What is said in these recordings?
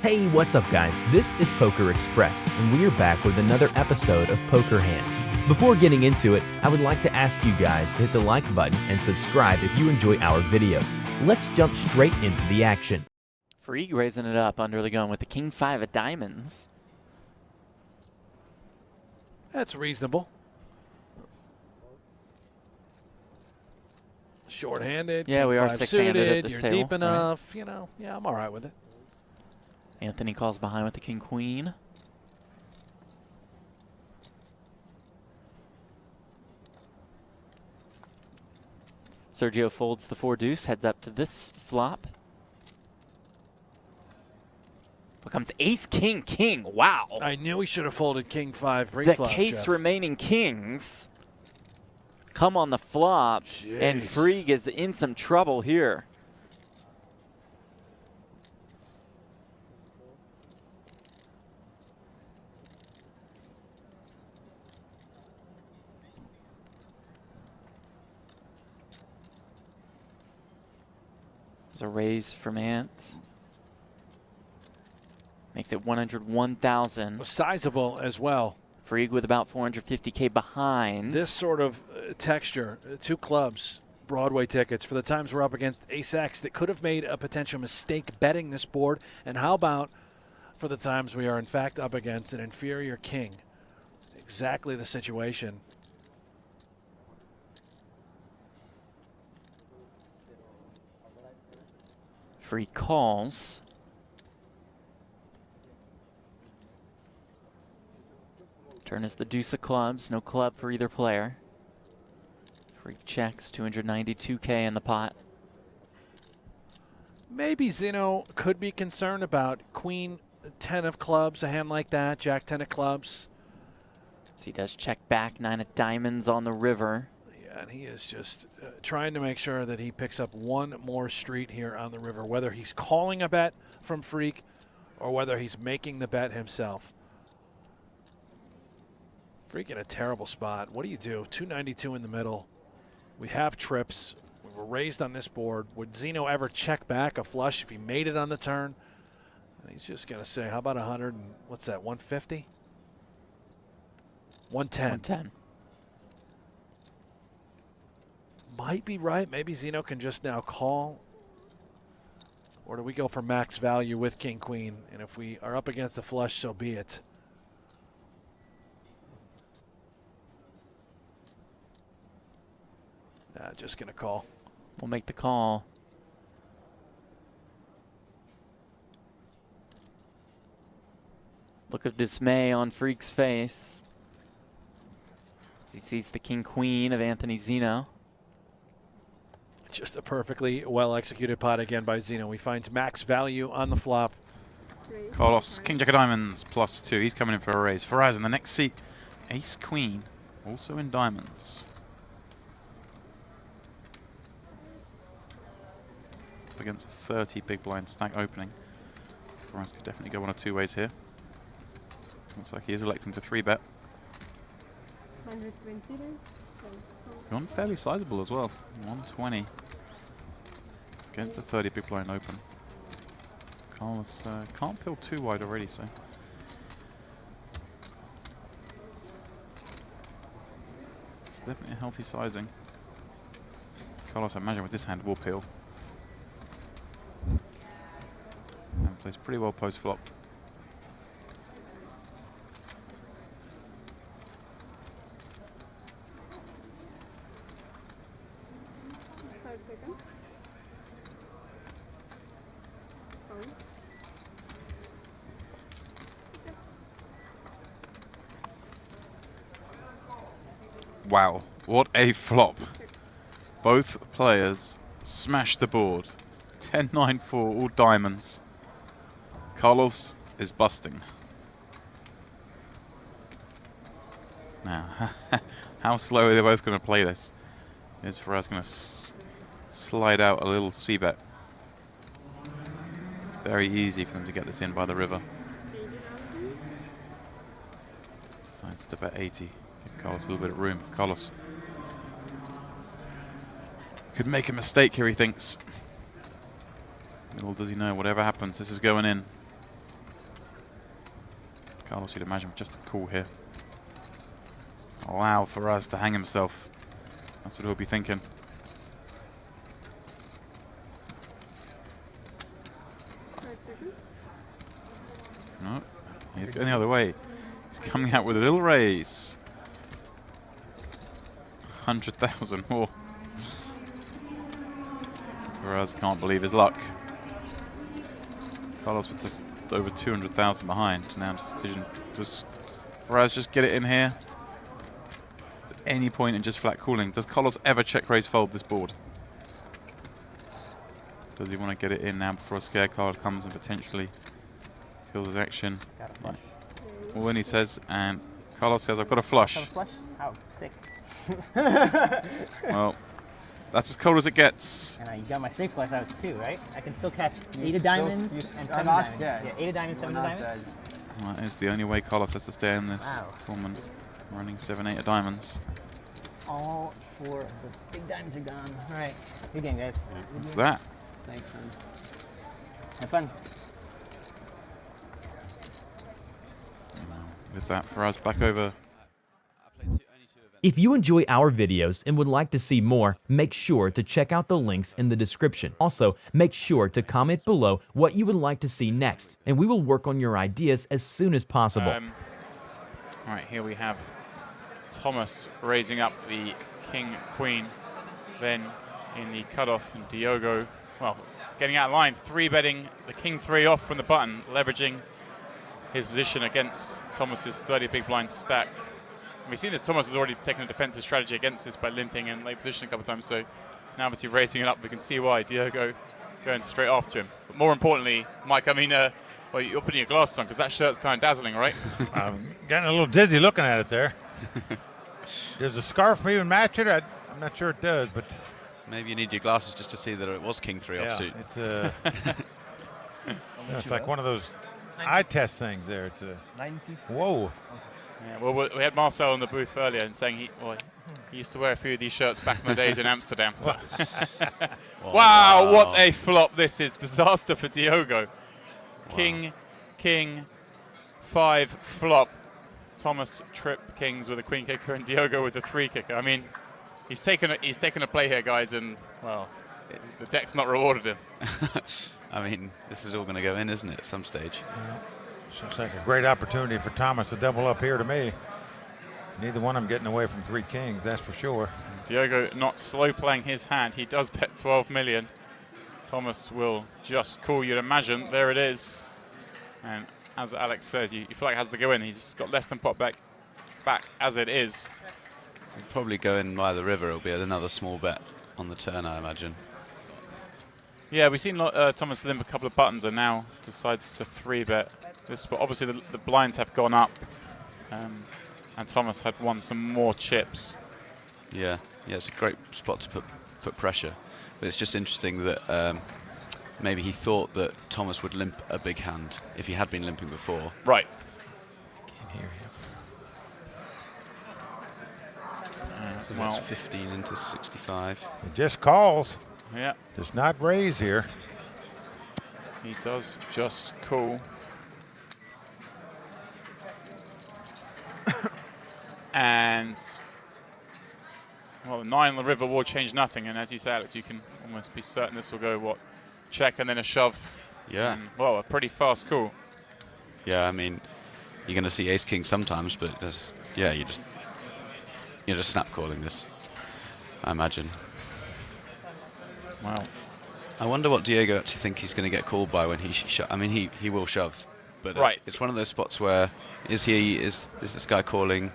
Hey, what's up guys? This is PokerXpress, and we are back with another episode of Poker Hands. Before getting into it, I would like to ask you guys to hit the like button and subscribe if you enjoy our videos. Let's jump straight into the action. Freak raising it up under the gun with the King 5 of diamonds. That's reasonable. Short-handed, Yeah, we are King 5 six-handed at suited, this you're table, deep enough, you know, yeah, I'm all right with it. Anthony calls behind with the King Queen. Sergio folds the 4 deuce, heads up to this flop. Becomes ace, king, king. Wow. I knew he should have folded King 5 pre-flop, The case Jeff. remaining kings come on the flop, and Jeez. Freak is in some trouble here. There's a raise from Ant. Makes it 101,000. Sizable as well. Freak with about 450K behind. This sort of texture, 2 clubs, Broadway tickets for the times we're up against Ace-X that could have made a potential mistake betting this board. And how about for the times we are in fact up against an inferior king? Exactly the situation. Freak calls. Turn is the deuce of clubs. No club for either player. Freak checks. 292K in the pot. Maybe Zeno could be concerned about Queen 10 of clubs, a hand like that, Jack 10 of clubs. So he does check back. 9 of diamonds on the river. Yeah, and he is just trying to make sure that he picks up one more street here on the river, whether he's calling a bet from Freak or whether he's making the bet himself. Freak in a terrible spot. What do you do? 292 in the middle. We have trips. We were raised on this board. Would Zeno ever check back a flush if he made it on the turn? And he's just going to say, how about 100 and what's that, 150? 110. 110. Might be right. Maybe Zeno can just now call. Or do we go for max value with King Queen? And if we are up against a flush, so be it. Just going to call. We'll make the call. Look of dismay on Freak's face. He sees the King Queen of Anthony Zeno. Just a perfectly well-executed pot again by Zeno. He finds max value on the flop. Carlos, King Jack of diamonds +2. He's coming in for a raise. Faraz in the next seat. Ace Queen, also in diamonds. Up against a 30 big blind stack opening. Faraz could definitely go one of 2 ways here. Looks like he is electing to 3-bet. 120 Gone fairly sizable as well. 120 against a 30 big blind open. Carlos can't peel too wide already, so it's definitely a healthy sizing. Carlos, I imagine with this hand, will peel. And plays pretty well post flop. Wow, what a flop. Both players smashed the board. 10-9-4, all diamonds. Carlos is busting. Now, how slow are they both going to play this? Is Faraz going to slide out a little c-bet? It's very easy for them to get this in by the river. Decides to bet 80. Give Carlos a little bit of room. Carlos could make a mistake here, he thinks. Little does he know, whatever happens, this is going in. Carlos, you'd imagine, just a call here. Allow for us to hang himself. That's what he'll be thinking. No, he's going the other way. He's coming out with a little raise. 100,000 more. Faraz can't believe his luck. Carlos with just over 200,000 behind. Now decision, does Faraz just get it in here? At any point in just flat calling, does Carlos ever check raise fold this board? Does he want to get it in now before a scare card comes and potentially kills his action? Well, when he says, and Carlos says, I've got a flush. Have a flush? Oh, sick. Well, that's as cold as it gets. And you got my straight flush out too, right? I can still catch 8 of diamonds and 7 of diamonds. Yeah, 8 of diamonds, 7 of diamonds. Well, that is the only way Carlos has to stay in this Wow. tournament. Running 7, 8 of diamonds. All 4 of the big diamonds are gone. All right, good game, guys. What's that? Thanks, man. Have fun. With that, for us, back over. If you enjoy our videos and would like to see more, make sure to check out the links in the description. Also, make sure to comment below what you would like to see next, and we will work on your ideas as soon as possible. All right, here we have Thomas raising up the King, Queen, then in the cutoff, and Diogo, well, getting out of line, 3-betting the King 3 off from the button, leveraging his position against Thomas's 30 big blind stack. We've seen this, Thomas has already taken a defensive strategy against this by limping and late position a couple of times, so now obviously raising it up, we can see why Diogo going straight after him. But more importantly, Mike, I mean, well, you're putting your glasses on because that shirt's kind of dazzling, right? I'm getting a little dizzy looking at it there. Does the scarf even match it? I'm not sure it does, but maybe you need your glasses just to see that it was King 3 offsuit. It's like one of those eye test things there. It's a 90. Whoa. Yeah, well, we had Marcel in the booth earlier and saying he used to wear a few of these shirts back in the days in Amsterdam. Wow, what a flop this is. Disaster for Diogo. Wow. King, 5 flop. Thomas trip kings with a queen kicker and Diogo with a 3 kicker. I mean, he's taken a play here, guys, and, well, the deck's not rewarded him. I mean, this is all going to go in, isn't it, at some stage? Yeah. Seems like a great opportunity for Thomas to double up here to me. Neither one of them getting away from 3 kings, that's for sure. Diogo not slow playing his hand. He does bet 12 million. Thomas will just call, you'd imagine. There it is. And as Alex says, you feel like it has to go in. He's got less than pot back as it is. He'll probably go in by the river. It'll be another small bet on the turn, I imagine. Yeah, we've seen Thomas limp a couple of buttons and now decides to 3-bet this spot. Obviously, the blinds have gone up, and Thomas had won some more chips. Yeah, it's a great spot to put pressure. But it's just interesting that maybe he thought that Thomas would limp a big hand if he had been limping before. Right. Can't hear you. So that's 15 into 65. It just calls. Yeah. Does not raise here. He does just call. And, well, the 9 on the river will change nothing. And as you say, Alex, you can almost be certain this will go, what, check and then a shove. Yeah. And, well, a pretty fast call. Yeah, I mean, you're going to see ace-king sometimes, but there's, yeah, you're just snap calling this, I imagine. Wow. I wonder what Diego actually think he's going to get called by when he I mean, he will shove, but right. It's one of those spots where is this guy calling?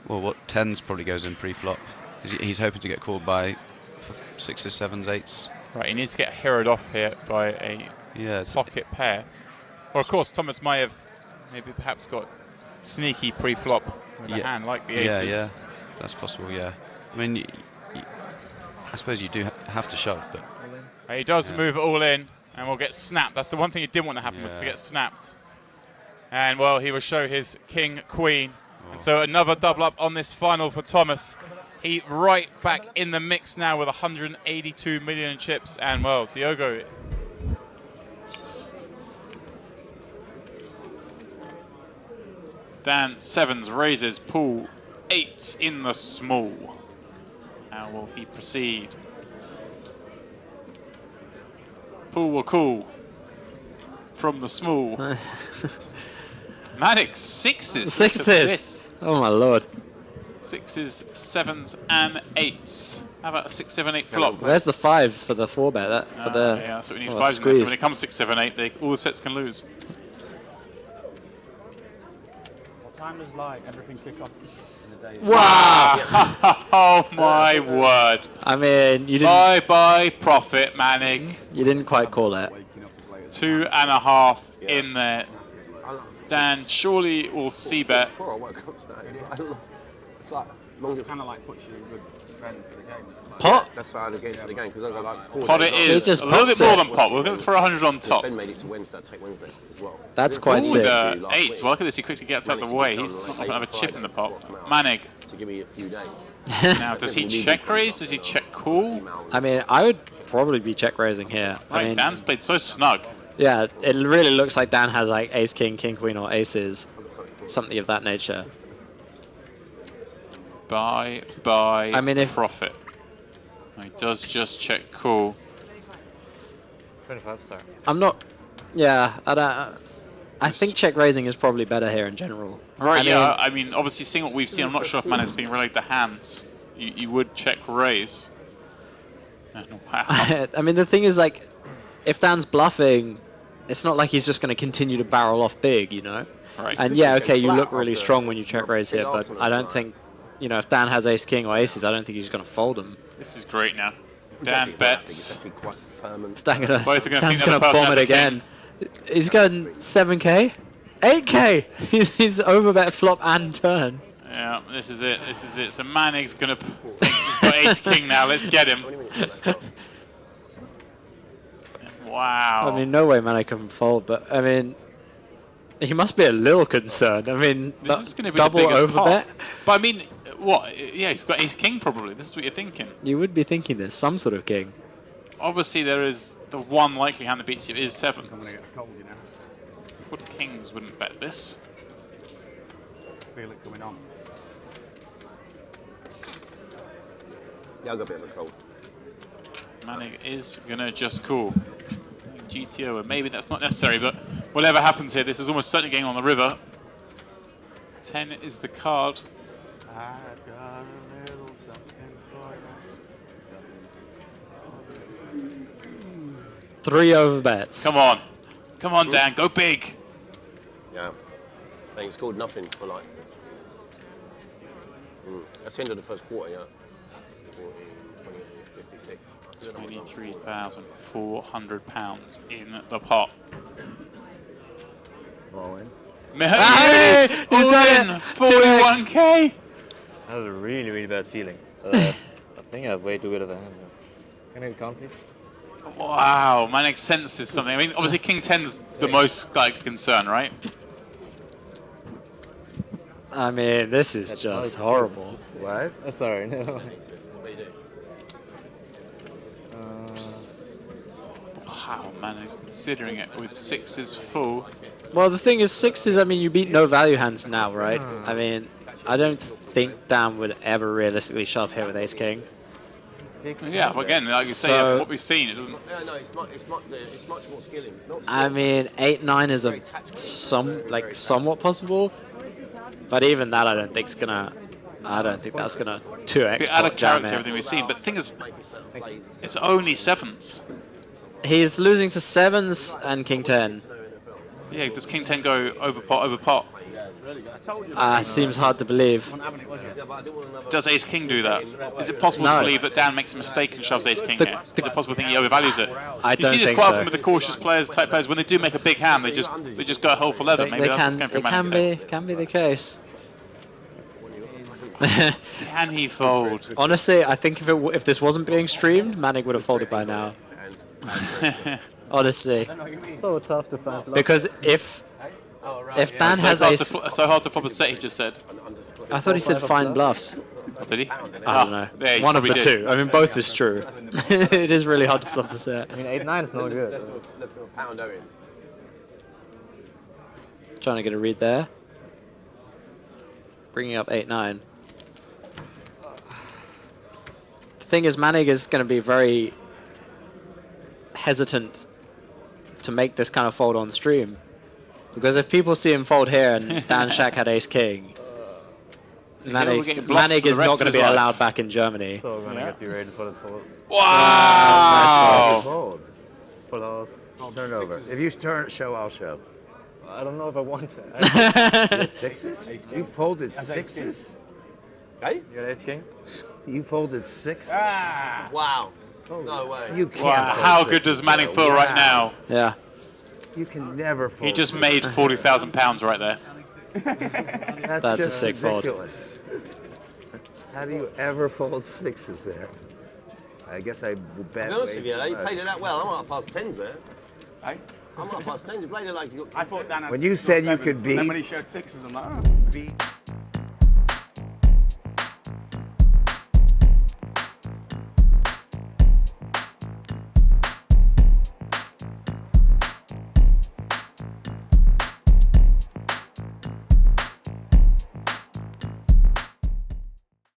Well, what 10s probably goes in pre-flop. He's hoping to get called by 6s, 7s, 8s. Right, he needs to get heroed off here by a pocket pair. Or of course, Thomas may have maybe perhaps got sneaky pre-flop with a hand like the aces. Yeah, that's possible. Yeah, I mean, I suppose you do have to shove, but he does move it all in, and will get snapped. That's the one thing he didn't want to happen was to get snapped. And well, he will show his king, queen, and so another double up on this final for Thomas. He right back in the mix now with 182 million chips, and well, Diogo. Dan sevens raises, Paul eights in the small. How will he proceed? Paul will call from the small. Maddox sixes. Sixes. Oh my lord. Sixes, sevens, and eights. How about a 6, 7, 8 flop? Where's the fives for the 4-bet? That for the yeah, so we need oh, fives in this. So squeeze. when it comes 6, 7, 8, all the sets can lose. What time does like everything kick off in the day? Wow! Oh my word! I mean, you didn't. Bye bye profit, Manning. You didn't quite call it. 2.5 in there. Dan surely will see bet. It's like kind of like puts you in a good trend for the game. Pot? That's why I get into the game because I've got like 4 Pot days it off. is. just A little bit pots more it. than pot. We're going for 100 on top. Ben made it to Wednesday. Take Wednesday as well. That's quite Ooh, sick. the 8. Well, look at this. He quickly gets out of the way. He's not going to have a chip in the pot. Manig. To give me a few days. Now, does he check raise? Does he check call? I mean, I would probably be check raising here. Right, I mean, Dan's played so snug. yeah, it really looks like Dan has like ace, king, king, queen, or aces, something of that nature. Bye. I mean, if- profit. He does just check call. 25, sorry. I'm not. Yeah, I don't. I think check raising is probably better here in general. Right, I mean, obviously, seeing what we've seen, I'm not sure if Manig's being relayed the hands. You would check raise. And wow. I mean, the thing is, like, if Dan's bluffing, it's not like he's just going to continue to barrel off big, you know? Right. And yeah, okay, you look really strong when you check raise here, but I don't think, you know, if Dan has ace king or aces, I don't think he's going to fold them. This is great now. Dan bets. Dan's going Both are gonna think to the other person bomb has it a king. again. He's going 7k? 8k! He's overbet flop and turn. Yeah, this is it. This is it. So Manig's going to think he's got ace king now. Let's get him. Wow. I mean, no way Manik can fold, but I mean, he must be a little concerned. I mean, This is going to be double the biggest overbet? pot. But I mean, what? Yeah, he's got ace king probably. This is what you're thinking. You would be thinking there's some sort of king. Obviously, there is the one likely hand that beats you is sevens. I'm gonna get a cold, you know. What kings wouldn't bet this? Feel it coming on. Yeah, I got a bit of a cold. Manig is going to just call. GTO, and maybe that's not necessary, but whatever happens here, this is almost certainly getting on the river. 10 is the card. I've got a little something for you. 3 overbets. Come on. Come on, Dan. Go big. Yeah. I think it's called nothing for like. That's the end of the first quarter, yeah. 14, 28, 56. £23,400 in the pot. All in. Hey, he's all done in. it. 41k. That was a really, really bad feeling. I think I have way too good of a hand. Can I count, please? Wow, Manig senses something. I mean, obviously King 10's the most like concern, right? I mean, this is just horrible. What? Sorry, no. What do you do? Wow, Manig's considering it with sixes full. Well, the thing is, sixes, I mean, you beat no value hands now, right? I mean, I don't think Dan would ever realistically shove here with ace king. Yeah, but again, like you say, So- from what we've seen, it doesn't. Yeah, no, it's much more skilling. Not I skilling. mean, 8-9 is a somewhat possible, but even that I don't think's gonna. I don't think that's gonna 2x Bit out of pot jam character, it. everything we've seen. But the thing is, Make yourself plays. it's only sevens. He's losing to sevens and king 10. Yeah, does King 10 go over pot, over pot? Seems hard to believe. Does Ace King do that? Is it possible No. to believe that Dan makes a mistake and shoves Ace King here? Is it possible to think he overvalues it? I You don't see this think quite so. often with the cautious players, type players, when they do make a big hand, they just go hell for leather. Maybe that's what's going through Manig's head. Can be the case. Can he fold? Honestly, I think if this wasn't being streamed, Manig would have folded by now. Honestly, So tough to find. because if Dan has ace, So hard to flop a set, he just said. I thought he said fine bluffs. Oh, did he? I don't know. Yeah, he One of the probably two. did. I mean, both is true. It is really hard to flop a set. I mean, 8-9 is no good. Left him a pound owing. Trying to get a read there. bringing up 8-9. The thing is, Manning is going to be very hesitant to make this kind of fold on stream. Because if people see him fold here and Dan Shack had ace-king, Manning is not going to be allowed back in Germany. So we're going to get you ready for the fold. Wow! Fold. For those. Turn over. If you turn, show, I'll show. I don't know if I want to. You had sixes? You folded sixes? Okay. You got ace-king? You folded sixes? Wow. No way. You can't. Wow, fold how good sixes, does Manning though. feel right now? Yeah. You can never fold. He just sixes. made £40,000 right there. That's just a sick fold. ridiculous. How do you ever fold sixes there? I guess I bet. To be honest with you, way you too played much. it that well. I'm up past tens there. Hey? I'm up past tens. You played it like you got. I thought Dan had When you said you sevens, could and then beat- when he showed sixes, I'm like, oh.